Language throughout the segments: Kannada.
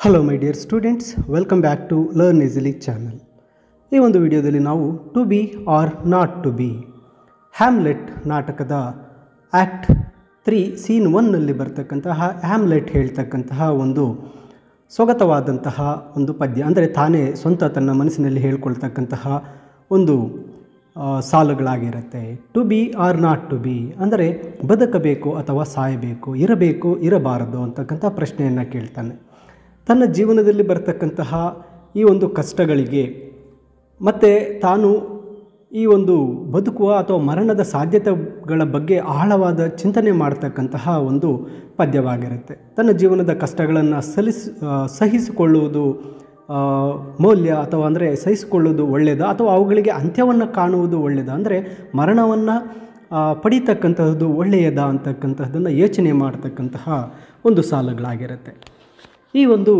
Hello my dear students, welcome back to learn easily channel. ಈ ಒಂದು ವಿಡಿಯೋದಲ್ಲಿ ನಾವು to be or not to be Hamlet ನಾಟಕದ ಆ್ಯಕ್ಟ್ 3 ಸೀನ್ 1ನಲ್ಲಿ ಬರ್ತಕ್ಕಂತಹ ಹ್ಯಾಮ್ಲೆಟ್ ಹೇಳ್ತಕ್ಕಂತಹ ಒಂದು ಸ್ವಗತವಾದಂತಹ ಒಂದು ಪದ್ಯ, ಅಂದರೆ ತಾನೇ ಸ್ವಂತ ತನ್ನ ಮನಸ್ಸಿನಲ್ಲಿ ಹೇಳ್ಕೊಳ್ತಕ್ಕಂತಹ ಒಂದು ಸಾಲುಗಳಾಗಿರುತ್ತೆ. To be or not to be ಅಂದರೆ ಬದುಕಬೇಕು ಅಥವಾ ಸಾಯಬೇಕು, ಇರಬೇಕು ಇರಬಾರದು ಅಂತಕ್ಕಂಥ ಪ್ರಶ್ನೆಯನ್ನು ಕೇಳ್ತಾನೆ. ತನ್ನ ಜೀವನದಲ್ಲಿ ಬರ್ತಕ್ಕಂತಹ ಈ ಒಂದು ಕಷ್ಟಗಳಿಗೆ ಮತ್ತು ತಾನು ಈ ಒಂದು ಬದುಕುವ ಅಥವಾ ಮರಣದ ಸಾಧ್ಯತೆಗಳ ಬಗ್ಗೆ ಆಳವಾದ ಚಿಂತನೆ ಮಾಡ್ತಕ್ಕಂತಹ ಒಂದು ಪದ್ಯವಾಗಿರುತ್ತೆ. ತನ್ನ ಜೀವನದ ಕಷ್ಟಗಳನ್ನು ಸಹಿಸಿಕೊಳ್ಳುವುದು ಮೌಲ್ಯ ಅಥವಾ ಅಂದರೆ ಸಹಿಸಿಕೊಳ್ಳುವುದು ಒಳ್ಳೆಯದ ಅಥವಾ ಅವುಗಳಿಗೆ ಅಂತ್ಯವನ್ನು ಕಾಣುವುದು ಒಳ್ಳೆಯದ, ಅಂದರೆ ಮರಣವನ್ನು ಪಡೀತಕ್ಕಂತಹದ್ದು ಒಳ್ಳೆಯದ ಅಂತಕ್ಕಂತಹದ್ದನ್ನು ಯೋಚನೆ ಮಾಡ್ತಕ್ಕಂತಹ ಒಂದು ಸಾಲುಗಳಾಗಿರುತ್ತೆ. ಈ ಒಂದು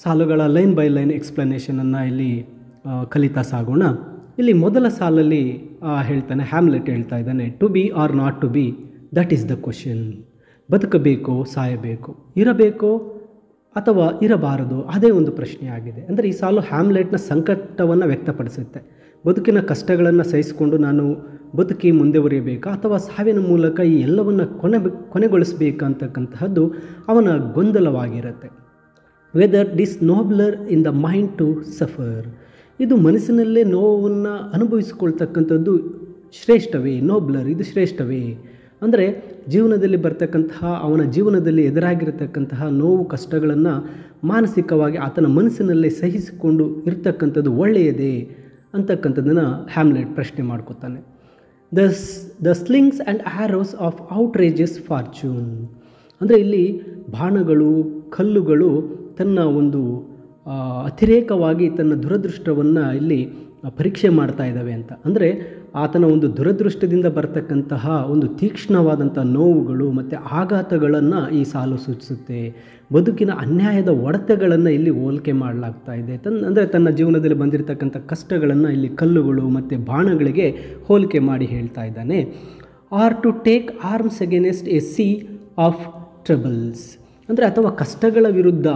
ಸಾಲುಗಳ ಲೈನ್ ಬೈ ಲೈನ್ ಎಕ್ಸ್ಪ್ಲನೇಷನನ್ನು ಇಲ್ಲಿ ಕಲಿತಾ ಸಾಗೋಣ. ಇಲ್ಲಿ ಮೊದಲ ಸಾಲಲ್ಲಿ ಹೇಳ್ತಾನೆ, ಹ್ಯಾಮ್ಲೆಟ್ ಹೇಳ್ತಾ ಇದ್ದಾನೆ, to be or not to be that is the question. ಬದುಕಬೇಕೋ ಸಾಯಬೇಕು, ಇರಬೇಕೋ ಅಥವಾ ಇರಬಾರದು, ಅದೇ ಒಂದು ಪ್ರಶ್ನೆ ಆಗಿದೆ. ಅಂದರೆ ಈ ಸಾಲು ಹ್ಯಾಮ್ಲೆಟ್ನ ಸಂಕಟವನ್ನು ವ್ಯಕ್ತಪಡಿಸುತ್ತೆ. ಬದುಕಿನ ಕಷ್ಟಗಳನ್ನು ಸಹಿಸಿಕೊಂಡು ನಾನು ಬದುಕಿ ಮುಂದೆವರಿಯಬೇಕಾ ಅಥವಾ ಸಾವಿನ ಮೂಲಕ ಈ ಎಲ್ಲವನ್ನು ಕೊನೆಗೊಳಿಸಬೇಕಂತಕ್ಕಂತಹದ್ದು ಅವನ ಗೊಂದಲವಾಗಿರುತ್ತೆ. Weather dish ನೋಬ್ಲರ್ in the mind to suffer, ಇದು ಮನಸ್ಸಿನಲ್ಲೇ ನೋವನ್ನು ಅನುಭವಿಸಿಕೊಳ್ತಕ್ಕಂಥದ್ದು ಶ್ರೇಷ್ಠವೇ, ನೋಬ್ಲರ್ ಇದು ಶ್ರೇಷ್ಠವೇ, ಅಂದರೆ ಜೀವನದಲ್ಲಿ ಬರ್ತಕ್ಕಂತಹ ಅವನ ಜೀವನದಲ್ಲಿ ಎದುರಾಗಿರತಕ್ಕಂತಹ ನೋವು ಕಷ್ಟಗಳನ್ನು ಮಾನಸಿಕವಾಗಿ ಆತನ ಮನಸ್ಸಿನಲ್ಲೇ ಸಹಿಸಿಕೊಂಡು ಇರ್ತಕ್ಕಂಥದ್ದು ಒಳ್ಳೆಯದೇ ಅಂತಕ್ಕಂಥದ್ದನ್ನು ಹ್ಯಾಮ್ಲೆಟ್ ಪ್ರಶ್ನೆ ಮಾಡ್ಕೊತಾನೆ. The slings and arrows of outrageous fortune, ಅಂದರೆ ಇಲ್ಲಿ ಬಾಣಗಳು ಕಲ್ಲುಗಳು ತನ್ನ ಒಂದು ಅತಿರೇಕವಾಗಿ ತನ್ನ ದುರದೃಷ್ಟವನ್ನು ಇಲ್ಲಿ ಪರೀಕ್ಷೆ ಮಾಡ್ತಾ ಇದ್ದಾವೆ ಅಂತ. ಅಂದರೆ ಆತನ ಒಂದು ದುರದೃಷ್ಟದಿಂದ ಬರ್ತಕ್ಕಂತಹ ಒಂದು ತೀಕ್ಷ್ಣವಾದಂಥ ನೋವುಗಳು ಮತ್ತು ಆಘಾತಗಳನ್ನು ಈ ಸಾಲು ಸೂಚಿಸುತ್ತೆ. ಬದುಕಿನ ಅನ್ಯಾಯದ ಒಡೆತಗಳನ್ನು ಇಲ್ಲಿ ಹೋಲಿಕೆ ಮಾಡಲಾಗ್ತಾ ಇದೆ. ಅಂದರೆ ತನ್ನ ಜೀವನದಲ್ಲಿ ಬಂದಿರತಕ್ಕಂಥ ಕಷ್ಟಗಳನ್ನು ಇಲ್ಲಿ ಕಲ್ಲುಗಳು ಮತ್ತು ಬಾಣಗಳಿಗೆ ಹೋಲಿಕೆ ಮಾಡಿ ಹೇಳ್ತಾ ಇದ್ದಾನೆ. Or to take arms against a sea of troubles, ಅಂದರೆ ಅಥವಾ ಕಷ್ಟಗಳ ವಿರುದ್ಧ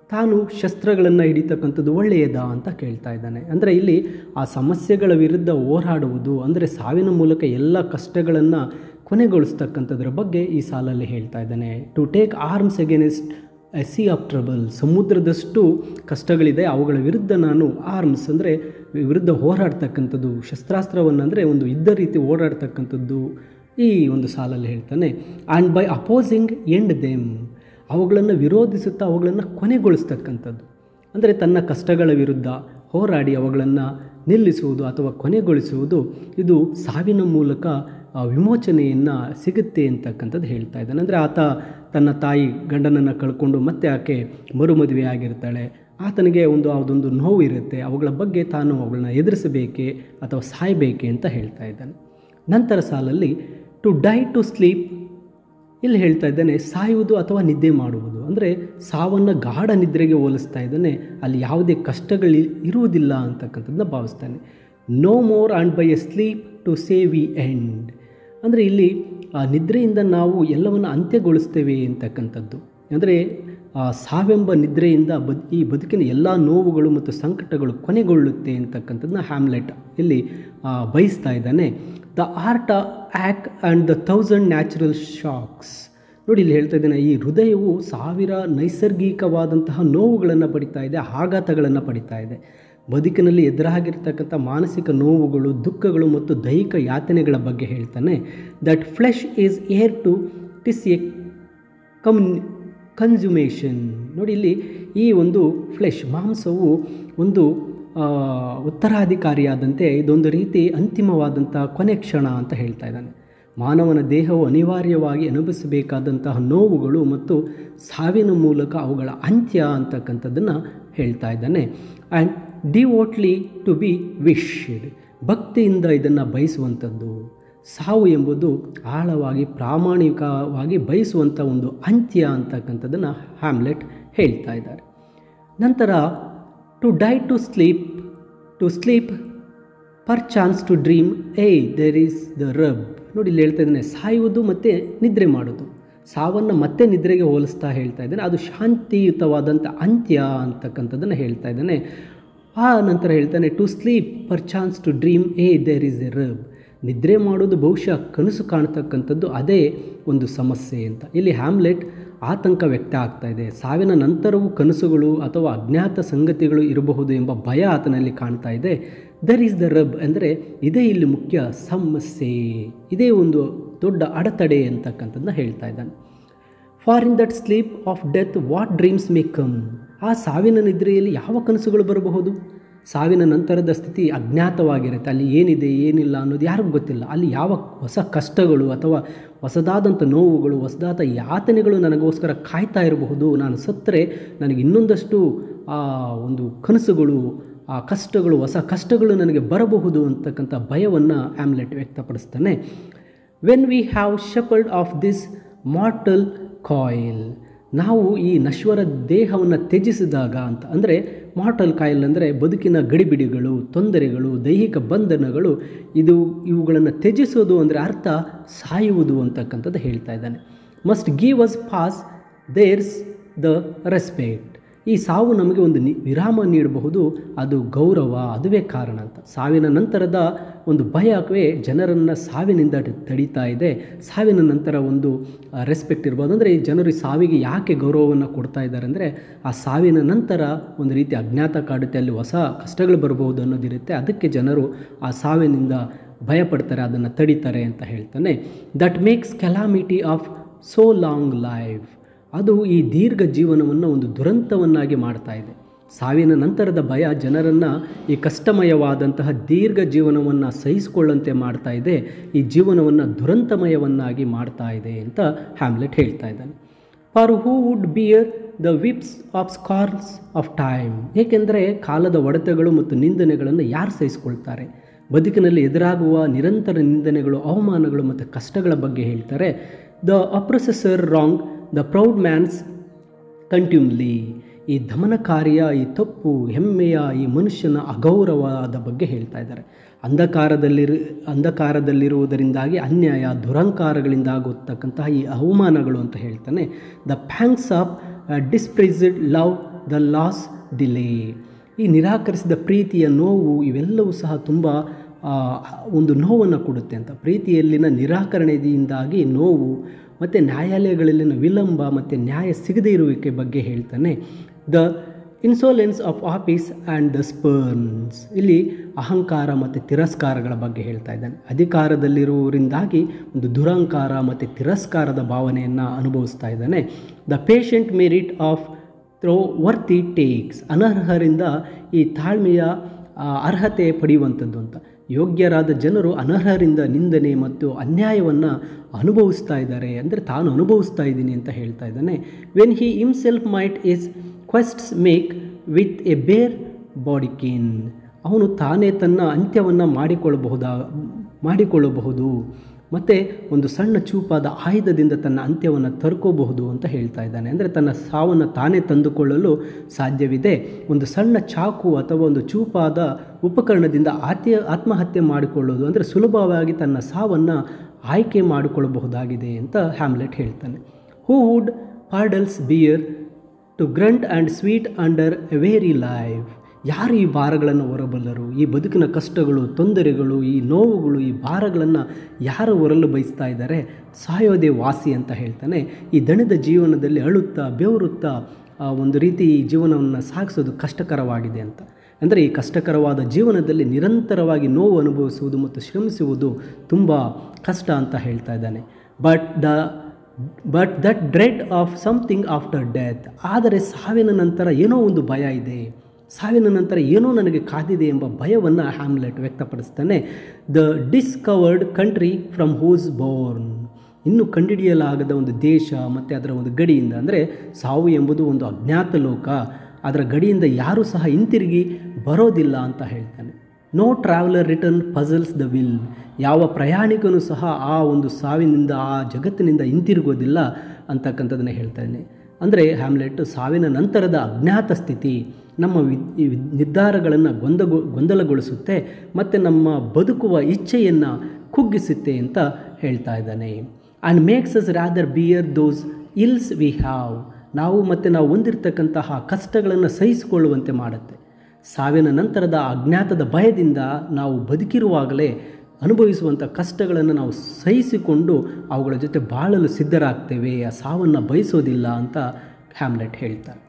ತಾನು ಶಸ್ತ್ರಗಳನ್ನು ಹಿಡಿತಕ್ಕಂಥದ್ದು ಒಳ್ಳೆಯದಾ ಅಂತ ಕೇಳ್ತಾ ಇದ್ದಾನೆ. ಅಂದರೆ ಇಲ್ಲಿ ಆ ಸಮಸ್ಯೆಗಳ ವಿರುದ್ಧ ಹೋರಾಡುವುದು, ಅಂದರೆ ಸಾವಿನ ಮೂಲಕ ಎಲ್ಲ ಕಷ್ಟಗಳನ್ನು ಕೊನೆಗೊಳಿಸ್ತಕ್ಕಂಥದ್ರ ಬಗ್ಗೆ ಈ ಸಾಲಲ್ಲಿ ಹೇಳ್ತಾ ಇದ್ದಾನೆ. To take arms against a sea of trouble, ಸಮುದ್ರದಷ್ಟು ಕಷ್ಟಗಳಿದೆ, ಅವುಗಳ ವಿರುದ್ಧ ನಾನು ಆರ್ಮ್ಸ್ ಅಂದರೆ ವಿರುದ್ಧ ಹೋರಾಡ್ತಕ್ಕಂಥದ್ದು, ಶಸ್ತ್ರಾಸ್ತ್ರವನ್ನು ಅಂದರೆ ಒಂದು ಯುದ್ಧ ರೀತಿ ಓಡಾಡ್ತಕ್ಕಂಥದ್ದು ಈ ಒಂದು ಸಾಲಲ್ಲಿ ಹೇಳ್ತಾನೆ. And by opposing end them, ಅವುಗಳನ್ನು ವಿರೋಧಿಸುತ್ತಾ ಅವುಗಳನ್ನು ಕೊನೆಗೊಳಿಸ್ತಕ್ಕಂಥದ್ದು, ಅಂದರೆ ತನ್ನ ಕಷ್ಟಗಳ ವಿರುದ್ಧ ಹೋರಾಡಿ ಅವುಗಳನ್ನು ನಿಲ್ಲಿಸುವುದು ಅಥವಾ ಕೊನೆಗೊಳಿಸುವುದು, ಇದು ಸಾವಿನ ಮೂಲಕ ವಿಮೋಚನೆಯನ್ನು ಸಿಗುತ್ತೆ ಅಂತಕ್ಕಂಥದ್ದು ಹೇಳ್ತಾ ಇದ್ದಾನೆ. ಅಂದರೆ ಆತ ತನ್ನ ತಾಯಿ ಗಂಡನನ್ನು ಕಳ್ಕೊಂಡು ಮತ್ತೆ ಆಕೆ ಮರುಮದುವೆ ಆಗಿರ್ತಾಳೆ, ಆತನಿಗೆ ಯಾವುದೊಂದು ನೋವು ಇರುತ್ತೆ, ಅವುಗಳ ಬಗ್ಗೆ ತಾನು ಅವುಗಳನ್ನ ಎದುರಿಸಬೇಕೆ ಅಥವಾ ಸಾಯಬೇಕೆ ಅಂತ ಹೇಳ್ತಾ ಇದ್ದಾನೆ. ನಂತರ ಸಾಲಲ್ಲಿ ಟು ಡೈ ಟು ಸ್ಲೀಪ್, ಇಲ್ಲಿ ಹೇಳ್ತಾ ಇದ್ದಾನೆ ಸಾಯುವುದು ಅಥವಾ ನಿದ್ದೆ ಮಾಡುವುದು, ಅಂದರೆ ಸಾವನ್ನು ಗಾಢ ನಿದ್ರೆಗೆ ಹೋಲಿಸ್ತಾ ಇದ್ದಾನೆ. ಅಲ್ಲಿ ಯಾವುದೇ ಕಷ್ಟಗಳು ಇರುವುದಿಲ್ಲ ಅಂತಕ್ಕಂಥದ್ದನ್ನ ಭಾವಿಸ್ತಾನೆ. No more and by a sleep to save we end, ಅಂದರೆ ಇಲ್ಲಿ ಆ ನಿದ್ರೆಯಿಂದ ನಾವು ಎಲ್ಲವನ್ನು ಅಂತ್ಯಗೊಳಿಸ್ತೇವೆ ಅಂತಕ್ಕಂಥದ್ದು. ಅಂದರೆ ಸಾವೆಂಬ ನಿದ್ರೆಯಿಂದ ಈ ಬದುಕಿನ ಎಲ್ಲ ನೋವುಗಳು ಮತ್ತು ಸಂಕಟಗಳು ಕೊನೆಗೊಳ್ಳುತ್ತೆ ಅಂತಕ್ಕಂಥದ್ದನ್ನ ಹ್ಯಾಮ್ಲೆಟ್ ಇಲ್ಲಿ ಬಯಸ್ತಾ ಇದ್ದಾನೆ. The heartache and the 1000 natural shocks, ನೋಡಿ ಇಲ್ಲಿ ಹೇಳ್ತಾ ಇದ್ದೇನೆ, ಈ ಹೃದಯವು 1000 ನೈಸರ್ಗಿಕವಾದಂತಹ ನೋವುಗಳನ್ನು ಪಡಿತಾ ಇದೆ, ಆಘಾತಗಳನ್ನು ಪಡಿತಾ ಇದೆ. ಬದುಕಿನಲ್ಲಿ ಎದುರಾಗಿರ್ತಕ್ಕಂಥ ಮಾನಸಿಕ ನೋವುಗಳು, ದುಃಖಗಳು ಮತ್ತು ದೈಹಿಕ ಯಾತನೆಗಳ ಬಗ್ಗೆ ಹೇಳ್ತಾನೆ. That flesh is air to ಟಿಸ್ A ಕನ್ಸ್ಯುಮೇಷನ್, ನೋಡಿ ಇಲ್ಲಿ ಈ ಒಂದು ಫ್ಲೆಶ್ ಮಾಂಸವು ಒಂದು ಉತ್ತರಾಧಿಕಾರಿಯಾದಂತೆ ಇದೊಂದು ರೀತಿ ಅಂತಿಮವಾದಂಥ ಕೊನೆ ಕ್ಷಣ ಅಂತ ಹೇಳ್ತಾ ಇದ್ದಾನೆ. ಮಾನವನ ದೇಹವು ಅನಿವಾರ್ಯವಾಗಿ ಅನುಭವಿಸಬೇಕಾದಂತಹ ನೋವುಗಳು ಮತ್ತು ಸಾವಿನ ಮೂಲಕ ಅವುಗಳ ಅಂತ್ಯ ಅಂತಕ್ಕಂಥದ್ದನ್ನು ಹೇಳ್ತಾ ಇದ್ದಾನೆ. ಆ್ಯಂಡ್ ಡಿವೋಟ್ಲಿ ಟು ಬಿ ವಿಶ್ಡ್, ಭಕ್ತಿಯಿಂದ ಇದನ್ನು ಬಯಸುವಂಥದ್ದು. ಸಾವು ಎಂಬುದು ಆಳವಾಗಿ ಪ್ರಾಮಾಣಿಕವಾಗಿ ಬಯಸುವಂಥ ಒಂದು ಅಂತ್ಯ ಅಂತಕ್ಕಂಥದ್ದನ್ನು ಹ್ಯಾಮ್ಲೆಟ್ ಹೇಳ್ತಾ ಇದ್ದಾರೆ. ನಂತರ to die to sleep perchance to dream there is the rub, ನೋಡಿ ಇಲ್ಲಿ ಹೇಳ್ತಾ ಇದ್ದಾನೆ ಸಾಯುವುದು ಮತ್ತು ನಿದ್ರೆ ಮಾಡೋದು. ಸಾವನ್ನು ಮತ್ತೆ ನಿದ್ರೆಗೆ ಹೋಲಿಸ್ತಾ ಹೇಳ್ತಾ ಇದ್ದಾನೆ. ಅದು ಶಾಂತಿಯುತವಾದಂಥ ಅಂತ್ಯ ಅಂತಕ್ಕಂಥದ್ದನ್ನು ಹೇಳ್ತಾ ಇದ್ದಾನೆ. ಆ ನಂತರ ಹೇಳ್ತಾನೆ, to sleep perchance to dream there is a rub. ನಿದ್ರೆ ಮಾಡೋದು ಬಹುಶಃ ಕನಸು ಕಾಣ್ತಕ್ಕಂಥದ್ದು ಅದೇ ಒಂದು ಸಮಸ್ಯೆ ಅಂತ. ಇಲ್ಲಿ ಹ್ಯಾಮ್ಲೆಟ್ ಆತಂಕ ವ್ಯಕ್ತ ಆಗ್ತಾ ಇದೆ. ಸಾವಿನ ನಂತರವೂ ಕನಸುಗಳು ಅಥವಾ ಅಜ್ಞಾತ ಸಂಗತಿಗಳು ಇರಬಹುದು ಎಂಬ ಭಯ ಆತನಲ್ಲಿ ಕಾಣ್ತಾ ಇದೆ. ದರ್ ಈಸ್ ದ ರಬ್ ಅಂದರೆ ಇದೇ ಇಲ್ಲಿ ಮುಖ್ಯ ಸಮಸ್ಯೆ, ಇದೇ ಒಂದು ದೊಡ್ಡ ಅಡೆತಡೆ ಅಂತಕ್ಕಂಥದ್ದನ್ನ ಹೇಳ್ತಾ ಇದ್ದಾನೆ. For in that sleep of death what dreams may come. ಆ ಸಾವಿನ ನಿದ್ರೆಯಲ್ಲಿ ಯಾವ ಕನಸುಗಳು ಬರಬಹುದು? ಸಾವಿನ ನಂತರದ ಸ್ಥಿತಿ ಅಜ್ಞಾತವಾಗಿರುತ್ತೆ. ಅಲ್ಲಿ ಏನಿದೆ ಏನಿಲ್ಲ ಅನ್ನೋದು ಯಾರಿಗೂ ಗೊತ್ತಿಲ್ಲ. ಅಲ್ಲಿ ಯಾವ ಹೊಸ ಕಷ್ಟಗಳು ಅಥವಾ ಹೊಸದಾದಂಥ ನೋವುಗಳು, ಹೊಸದಾದ ಯಾತನೆಗಳು ನನಗೋಸ್ಕರ ಕಾಯ್ತಾ ಇರಬಹುದು. ನಾನು ಸತ್ತರೆ ನನಗೆ ಇನ್ನೊಂದಷ್ಟು ಒಂದು ಕನಸುಗಳು, ಆ ಕಷ್ಟಗಳು, ಹೊಸ ಕಷ್ಟಗಳು ನನಗೆ ಬರಬಹುದು ಅಂತಕ್ಕಂಥ ಭಯವನ್ನು ಹ್ಯಾಮ್ಲೆಟ್ ವ್ಯಕ್ತಪಡಿಸ್ತಾನೆ. When we have shuffled off this mortal coil. ನಾವು ಈ ನಶ್ವರ ದೇಹವನ್ನು ತ್ಯಜಿಸಿದಾಗ ಅಂತ. ಅಂದರೆ ಮಾರ್ಟಲ್ ಕಾಯಿಲ್ ಅಂದರೆ ಬದುಕಿನ ಗಡಿಬಿಡಿಗಳು, ತೊಂದರೆಗಳು, ದೈಹಿಕ ಬಂಧನಗಳು, ಇವುಗಳನ್ನು ತ್ಯಜಿಸೋದು ಅಂದರೆ ಅರ್ಥ ಸಾಯುವುದು ಅಂತಕ್ಕಂಥದ್ದು ಹೇಳ್ತಾ ಇದ್ದಾನೆ. Must give us pause there's the respect. ಈ ಸಾವು ನಮಗೆ ಒಂದು ವಿರಾಮ ನೀಡಬಹುದು, ಅದು ಗೌರವ, ಅದುವೇ ಕಾರಣ ಅಂತ. ಸಾವಿನ ನಂತರದ ಒಂದು ಭಯವೇ ಜನರನ್ನು ಸಾವಿನಿಂದ ತಡೀತಾ ಇದೆ. ಸಾವಿನ ನಂತರ ಒಂದು ರೆಸ್ಪೆಕ್ಟ್ ಇರ್ಬೋದು. ಅಂದರೆ ಜನರು ಸಾವಿಗೆ ಯಾಕೆ ಗೌರವವನ್ನು ಕೊಡ್ತಾ ಇದ್ದಾರೆ ಅಂದರೆ ಆ ಸಾವಿನ ನಂತರ ಒಂದು ರೀತಿ ಅಜ್ಞಾತ ಕಾಡುತ್ತೆ, ಅಲ್ಲಿ ಹೊಸ ಕಷ್ಟಗಳು ಬರಬಹುದು ಅನ್ನೋದಿರುತ್ತೆ. ಅದಕ್ಕೆ ಜನರು ಆ ಸಾವಿನಿಂದ ಭಯಪಡ್ತಾರೆ, ಅದನ್ನು ತಡೀತಾರೆ ಅಂತ ಹೇಳ್ತಾನೆ. That makes calamity of so long life. ಅದು ಈ ದೀರ್ಘ ಜೀವನವನ್ನು ಒಂದು ದುರಂತವನ್ನಾಗಿ ಮಾಡ್ತಾ ಇದೆ. ಸಾವಿನ ನಂತರದ ಭಯ ಜನರನ್ನು ಈ ಕಷ್ಟಮಯವಾದಂತಹ ದೀರ್ಘ ಜೀವನವನ್ನು ಸಹಿಸಿಕೊಳ್ಳಂತೆ ಮಾಡ್ತಾ ಇದೆ, ಈ ಜೀವನವನ್ನು ದುರಂತಮಯವನ್ನಾಗಿ ಮಾಡ್ತಾ ಇದೆ ಅಂತ ಹ್ಯಾಮ್ಲೆಟ್ ಹೇಳ್ತಾ ಇದ್ದಾನೆ. For who would beer the ವಿಪ್ಸ್ of scars of time. ಏಕೆಂದರೆ ಕಾಲದ ಹೊಡೆತಗಳು ಮತ್ತು ನಿಂದನೆಗಳನ್ನು ಯಾರು ಸಹಿಸಿಕೊಳ್ತಾರೆ? ಬದುಕಿನಲ್ಲಿ ಎದುರಾಗುವ ನಿರಂತರ ನಿಂದನೆಗಳು, ಅವಮಾನಗಳು ಮತ್ತು ಕಷ್ಟಗಳ ಬಗ್ಗೆ ಹೇಳ್ತಾರೆ. The oppressor's wrong the proud man's contumely. ಈ ದಮನಕಾರಿಯ, ಈ ತಪ್ಪು ಹೆಮ್ಮೆಯ ಈ ಮನುಷ್ಯನ ಅಗೌರವದ ಬಗ್ಗೆ ಹೇಳ್ತಾ ಇದ್ದಾರೆ. ಅಂಧಕಾರದಲ್ಲಿರುವುದರಿಂದಾಗಿ ಅನ್ಯಾಯ, ದುರಂಕಾರಗಳಿಂದಾಗುತ್ತಕ್ಕಂತಹ ಈ ಅವಮಾನಗಳು ಅಂತ ಹೇಳ್ತಾನೆ. The pangs of despised love, the law's delay. ಈ ನಿರಾಕರಿಸಿದ ಪ್ರೀತಿಯ ನೋವು, ಇವೆಲ್ಲವೂ ಸಹ ತುಂಬ ಒಂದು ನೋವನ್ನು ಕೊಡುತ್ತೆ ಅಂತ. ಪ್ರೀತಿಯಲ್ಲಿನ ನಿರಾಕರಣೆಯಿಂದಾಗಿ ನೋವು ಮತ್ತು ನ್ಯಾಯಾಲಯಗಳಲ್ಲಿನ ವಿಳಂಬ ಮತ್ತು ನ್ಯಾಯ ಸಿಗದೇ ಇರುವಿಕೆ ಬಗ್ಗೆ ಹೇಳ್ತಾನೆ. The insolence of office and the spurns. ಇಲ್ಲಿ ಅಹಂಕಾರ ಮತ್ತು ತಿರಸ್ಕಾರಗಳ ಬಗ್ಗೆ ಹೇಳ್ತಾ ಇದ್ದಾನೆ. ಅಧಿಕಾರದಲ್ಲಿರುವುದರಿಂದಾಗಿ ಒಂದು ದುರಹಂಕಾರ ಮತ್ತು ತಿರಸ್ಕಾರದ ಭಾವನೆಯನ್ನು ಅನುಭವಿಸ್ತಾ ಇದ್ದಾನೆ. The patient merit of the unworthy takes. ಅನರ್ಹರಿಂದ ಈ ತಾಳ್ಮೆಯ ಅರ್ಹತೆ ಪಡೆಯುವಂಥದ್ದು ಅಂತ. ಯೋಗ್ಯರಾದ ಜನರು ಅನರ್ಹರಿಂದ ನಿಂದನೆ ಮತ್ತು ಅನ್ಯಾಯವನ್ನು ಅನುಭವಿಸ್ತಾ ಇದ್ದಾರೆ, ಅಂದರೆ ತಾನು ಅನುಭವಿಸ್ತಾ ಇದ್ದೀನಿ ಅಂತ ಹೇಳ್ತಾ ಇದ್ದಾನೆ. When he himself might his quietus make with a bare bodkin. ಅವನು ತಾನೇ ತನ್ನ ಅಂತ್ಯವನ್ನು ಮಾಡಿಕೊಳ್ಳಬಹುದು ಮತ್ತು ಒಂದು ಸಣ್ಣ ಚೂಪಾದ ಆಯುಧದಿಂದ ತನ್ನ ಅಂತ್ಯವನ್ನು ತರ್ಕೋಬಹುದು ಅಂತ ಹೇಳ್ತಾ ಇದ್ದಾನೆ. ಅಂದರೆ ತನ್ನ ಸಾವನ್ನು ತಾನೇ ತಂದುಕೊಳ್ಳಲು ಸಾಧ್ಯವಿದೆ. ಒಂದು ಸಣ್ಣ ಚಾಕು ಅಥವಾ ಒಂದು ಚೂಪಾದ ಉಪಕರಣದಿಂದ ಆತ್ಮಹತ್ಯೆ ಮಾಡಿಕೊಳ್ಳೋದು ಅಂದರೆ ಸುಲಭವಾಗಿ ತನ್ನ ಸಾವನ್ನು ಆಯ್ಕೆ ಮಾಡಿಕೊಳ್ಳಬಹುದಾಗಿದೆ ಅಂತ ಹ್ಯಾಮ್ಲೆಟ್ ಹೇಳ್ತಾನೆ. Who would fardels bear to grunt and sweat under a weary life. ಯಾರು ಈ ಭಾರಗಳನ್ನು ಹೊರಬಲ್ಲರು? ಈ ಬದುಕಿನ ಕಷ್ಟಗಳು, ತೊಂದರೆಗಳು, ಈ ನೋವುಗಳು, ಈ ಭಾರಗಳನ್ನು ಯಾರು ಹೊರಲು ಬಯಸ್ತಾ ಇದ್ದಾರೆ? ಸಾಯೋದೇ ವಾಸಿ ಅಂತ ಹೇಳ್ತಾನೆ. ಈ ದಣಿದ ಜೀವನದಲ್ಲಿ ಅಳುತ್ತಾ ಬೆವರುತ್ತಾ ಒಂದು ರೀತಿ ಈ ಜೀವನವನ್ನು ಸಾಗಿಸೋದು ಕಷ್ಟಕರವಾಗಿದೆ ಅಂತ. ಅಂದರೆ ಈ ಕಷ್ಟಕರವಾದ ಜೀವನದಲ್ಲಿ ನಿರಂತರವಾಗಿ ನೋವು ಅನುಭವಿಸುವುದು ಮತ್ತು ಶ್ರಮಿಸುವುದು ತುಂಬ ಕಷ್ಟ ಅಂತ ಹೇಳ್ತಾ ಇದ್ದಾನೆ. But that Dred of something after death. ಆದರೆ ಸಾವಿನ ನಂತರ ಏನೋ ಒಂದು ಭಯ ಇದೆ, ಸಾವಿನ ನಂತರ ಏನೋ ನನಗೆ ಕಾದಿದೆ ಎಂಬ ಭಯವನ್ನು ಹ್ಯಾಮ್ಲೆಟ್ ವ್ಯಕ್ತಪಡಿಸ್ತಾನೆ. The discovered country from whose bourn. ಇನ್ನೂ ಕಂಡುಹಿಡಿಯಲಾಗದ ಒಂದು ದೇಶ ಮತ್ತು ಅದರ ಒಂದು ಗಡಿಯಿಂದ, ಅಂದರೆ ಸಾವು ಎಂಬುದು ಒಂದು ಅಜ್ಞಾತ ಲೋಕ, ಅದರ ಗಡಿಯಿಂದ ಯಾರೂ ಸಹ ಹಿಂತಿರುಗಿ ಬರೋದಿಲ್ಲ ಅಂತ ಹೇಳ್ತಾನೆ. No traveller returns puzzles the will. ಯಾವ ಪ್ರಯಾಣಿಕನೂ ಸಹ ಆ ಒಂದು ಸಾವಿನಿಂದ, ಆ ಜಗತ್ತಿನಿಂದ ಹಿಂತಿರುಗೋದಿಲ್ಲ ಅಂತಕ್ಕಂಥದ್ದನ್ನು ಹೇಳ್ತಾನೆ. ಅಂದರೆ ಹ್ಯಾಮ್ಲೆಟ್ ಸಾವಿನ ನಂತರದ ಅಜ್ಞಾತ ಸ್ಥಿತಿ ನಮ್ಮ ನಿರ್ಧಾರಗಳನ್ನು ಗೊಂದಲಗೊಳಿಸುತ್ತೆ ಮತ್ತು ನಮ್ಮ ಬದುಕುವ ಇಚ್ಛೆಯನ್ನು ಕುಗ್ಗಿಸುತ್ತೆ ಅಂತ ಹೇಳ್ತಾ ಇದ್ದಾನೆ. And makes us rather bear those ills we have. ನಾವು ಹೊಂದಿರತಕ್ಕಂತಹ ಕಷ್ಟಗಳನ್ನು ಸಹಿಸಿಕೊಳ್ಳುವಂತೆ ಮಾಡುತ್ತೆ. ಸಾವಿನ ನಂತರದ ಅಜ್ಞಾತದ ಭಯದಿಂದ ನಾವು ಬದುಕಿರುವಾಗಲೇ ಅನುಭವಿಸುವಂಥ ಕಷ್ಟಗಳನ್ನು ನಾವು ಸಹಿಸಿಕೊಂಡು ಅವುಗಳ ಜೊತೆ ಬಾಳಲು ಸಿದ್ಧರಾಗ್ತೇವೆ, ಆ ಸಾವನ್ನು ಬಯಸೋದಿಲ್ಲ ಅಂತ ಹ್ಯಾಮ್ಲೆಟ್ ಹೇಳ್ತಾರೆ.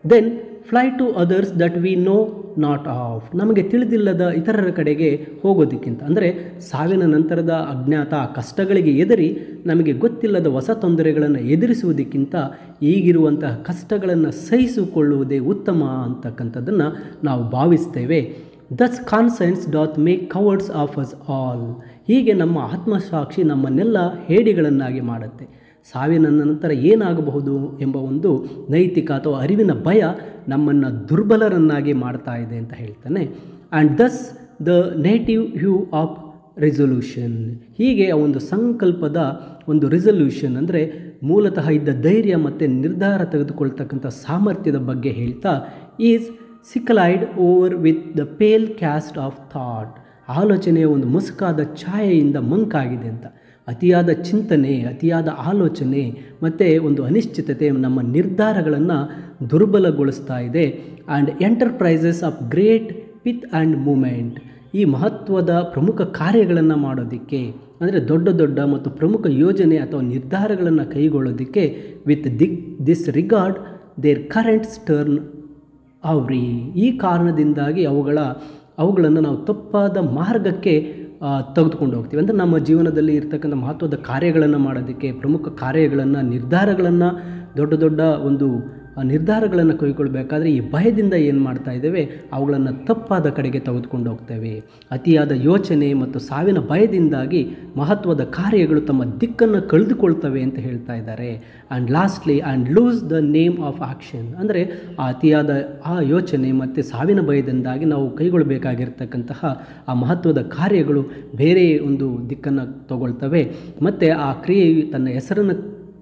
Then fly to others that we know not of. ನಮಗೆ ತಿಳಿದಿಲ್ಲದ ಇತರರ ಕಡೆಗೆ ಹೋಗೋದಕ್ಕಿಂತ, ಅಂದರೆ ಸಾವಿನ ನಂತರದ ಅಜ್ಞಾತ ಕಷ್ಟಗಳಿಗೆ ಎದುರಿ ನಮಗೆ ಗೊತ್ತಿಲ್ಲದ ಹೊಸ ತೊಂದರೆಗಳನ್ನು ಎದುರಿಸುವುದಕ್ಕಿಂತ ಈಗಿರುವಂತಹ ಕಷ್ಟಗಳನ್ನು ಸಹಿಸಿಕೊಳ್ಳುವುದೇ ಉತ್ತಮ ಅಂತಕ್ಕಂಥದ್ದನ್ನು ನಾವು ಭಾವಿಸ್ತೇವೆ. Thus conscience doth make cowards of us all. ಹೀಗೆ ನಮ್ಮ ಆತ್ಮಸಾಕ್ಷಿ ನಮ್ಮನ್ನೆಲ್ಲ ಹೇಡಿಗಳನ್ನಾಗಿ ಮಾಡುತ್ತೆ. ಸಾವಿನ ನಂತರ ಏನಾಗಬಹುದು ಎಂಬ ಒಂದು ನೈತಿಕ ಅಥವಾ ಅರಿವಿನ ಭಯ ನಮ್ಮನ್ನು ದುರ್ಬಲರನ್ನಾಗಿ ಮಾಡ್ತಾ ಇದೆ ಅಂತ ಹೇಳ್ತಾನೆ. And Dus the native hue of resolution. ಹೀಗೆ ಆ ಒಂದು ಸಂಕಲ್ಪದ ಒಂದು ರೆಸೊಲ್ಯೂಷನ್ ಅಂದರೆ ಮೂಲತಃ ಇದ್ದ ಧೈರ್ಯ ಮತ್ತು ನಿರ್ಧಾರ ತೆಗೆದುಕೊಳ್ತಕ್ಕಂಥ ಸಾಮರ್ಥ್ಯದ ಬಗ್ಗೆ ಹೇಳ್ತಾ, is sicklied over with the pale cast of thought. ಆಲೋಚನೆಯ ಒಂದು ಮುಸುಕಾದ ಛಾಯೆಯಿಂದ ಮಂಕಾಗಿದೆ ಅಂತ. ಅತಿಯಾದ ಚಿಂತನೆ, ಅತಿಯಾದ ಆಲೋಚನೆ ಮತ್ತು ಒಂದು ಅನಿಶ್ಚಿತತೆ ನಮ್ಮ ನಿರ್ಧಾರಗಳನ್ನು ದುರ್ಬಲಗೊಳಿಸ್ತಾ ಇದೆ. And enterprises of great pith and moment. ಈ ಮಹತ್ವದ ಪ್ರಮುಖ ಕಾರ್ಯಗಳನ್ನು ಮಾಡೋದಕ್ಕೆ, ಅಂದರೆ ದೊಡ್ಡ ದೊಡ್ಡ ಮತ್ತು ಪ್ರಮುಖ ಯೋಜನೆ ಅಥವಾ ನಿರ್ಧಾರಗಳನ್ನು ಕೈಗೊಳ್ಳೋದಕ್ಕೆ with this regard their currents turn awry. ಈ ಕಾರಣದಿಂದಾಗಿ ಅವುಗಳನ್ನು ನಾವು ತಪ್ಪಾದ ಮಾರ್ಗಕ್ಕೆ ತೆಗೆದುಕೊಂಡು ಹೋಗ್ತೀವಿ. ಅಂದರೆ ನಮ್ಮ ಜೀವನದಲ್ಲಿ ಇರ್ತಕ್ಕಂಥ ಮಹತ್ವದ ಕಾರ್ಯಗಳನ್ನು ಮಾಡೋದಕ್ಕೆ, ಪ್ರಮುಖ ಕಾರ್ಯಗಳನ್ನು, ನಿರ್ಧಾರಗಳನ್ನು, ದೊಡ್ಡ ದೊಡ್ಡ ಒಂದು ನಿರ್ಧಾರಗಳನ್ನು ಕೈಗೊಳ್ಳಬೇಕಾದ್ರೆ ಈ ಭಯದಿಂದ ಏನು ಮಾಡ್ತಾ ಇದ್ದೇವೆ, ಅವುಗಳನ್ನು ತಪ್ಪಾದ ಕಡೆಗೆ ತೆಗೆದುಕೊಂಡು ಹೋಗ್ತೇವೆ. ಅತಿಯಾದ ಯೋಚನೆ ಮತ್ತು ಸಾವಿನ ಭಯದಿಂದಾಗಿ ಮಹತ್ವದ ಕಾರ್ಯಗಳು ತಮ್ಮ ದಿಕ್ಕನ್ನು ಕಳೆದುಕೊಳ್ತವೆ ಅಂತ ಹೇಳ್ತಾ ಇದ್ದಾರೆ. And lastly and lose the name of action. ಅಂದರೆ ಆ ಅತಿಯಾದ ಆ ಯೋಚನೆ ಮತ್ತು ಸಾವಿನ ಭಯದಿಂದಾಗಿ ನಾವು ಕೈಗೊಳ್ಳಬೇಕಾಗಿರ್ತಕ್ಕಂತಹ ಆ ಮಹತ್ವದ ಕಾರ್ಯಗಳು ಬೇರೆ ಒಂದು ದಿಕ್ಕನ್ನು ತಗೊಳ್ತವೆ ಮತ್ತು ಆ ಕ್ರಿಯೆಯು ತನ್ನ ಹೆಸರನ್ನು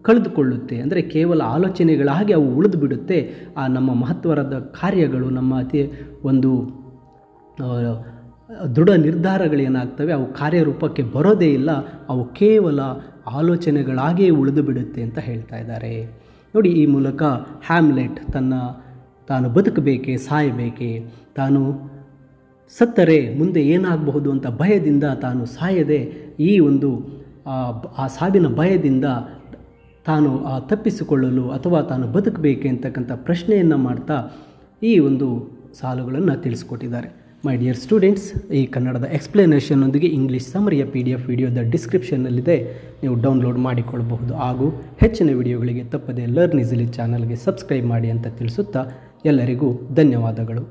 ಕಳೆದುಕೊಳ್ಳುತ್ತೆ. ಅಂದರೆ ಕೇವಲ ಆಲೋಚನೆಗಳಾಗಿ ಅವು ಉಳಿದು ಬಿಡುತ್ತೆ. ಆ ನಮ್ಮ ಮಹತ್ವದ ಕಾರ್ಯಗಳು, ನಮ್ಮ ಅತಿ ಒಂದು ದೃಢ ನಿರ್ಧಾರಗಳೇನಾಗ್ತವೆ ಅವು ಕಾರ್ಯರೂಪಕ್ಕೆ ಬರೋದೇ ಇಲ್ಲ, ಅವು ಕೇವಲ ಆಲೋಚನೆಗಳಾಗಿಯೇ ಉಳಿದು ಬಿಡುತ್ತೆ ಅಂತ ಹೇಳ್ತಾ ಇದ್ದಾರೆ. ನೋಡಿ, ಈ ಮೂಲಕ ಹ್ಯಾಮ್ಲೆಟ್ ತಾನು ಬದುಕಬೇಕೆ, ಸಾಯಬೇಕೆ, ತಾನು ಸತ್ತರೆ ಮುಂದೆ ಏನಾಗಬಹುದು ಅಂತ ಭಯದಿಂದ ತಾನು ಸಾಯದೆ ಈ ಒಂದು ಆ ಸಾವಿನ ಭಯದಿಂದ ತಾನು ತಪ್ಪಿಸಿಕೊಳ್ಳಲು ಅಥವಾ ತಾನು ಬದುಕಬೇಕೆ ಅಂತಕ್ಕಂಥ ಪ್ರಶ್ನೆಯನ್ನು ಮಾಡ್ತಾ ಈ ಒಂದು ಸಾಲುಗಳನ್ನು ತಿಳಿಸ್ಕೊಟ್ಟಿದ್ದಾರೆ. ಮೈ ಡಿಯರ್ ಸ್ಟೂಡೆಂಟ್ಸ್, ಈ ಕನ್ನಡದ ಎಕ್ಸ್ಪ್ಲನೇಷನ್ನೊಂದಿಗೆ ಇಂಗ್ಲೀಷ್ ಸಮರಿಯ PDF ವಿಡಿಯೋದ ಡಿಸ್ಕ್ರಿಪ್ಷನ್ನಲ್ಲಿದೆ, ನೀವು ಡೌನ್ಲೋಡ್ ಮಾಡಿಕೊಳ್ಳಬಹುದು. ಹಾಗೂ ಹೆಚ್ಚಿನ ವಿಡಿಯೋಗಳಿಗೆ ತಪ್ಪದೆ ಲರ್ನ್ ಈಸಿಲಿ ಚಾನಲ್ಗೆ ಸಬ್ಸ್ಕ್ರೈಬ್ ಮಾಡಿ ಅಂತ ತಿಳಿಸುತ್ತಾ ಎಲ್ಲರಿಗೂ ಧನ್ಯವಾದಗಳು.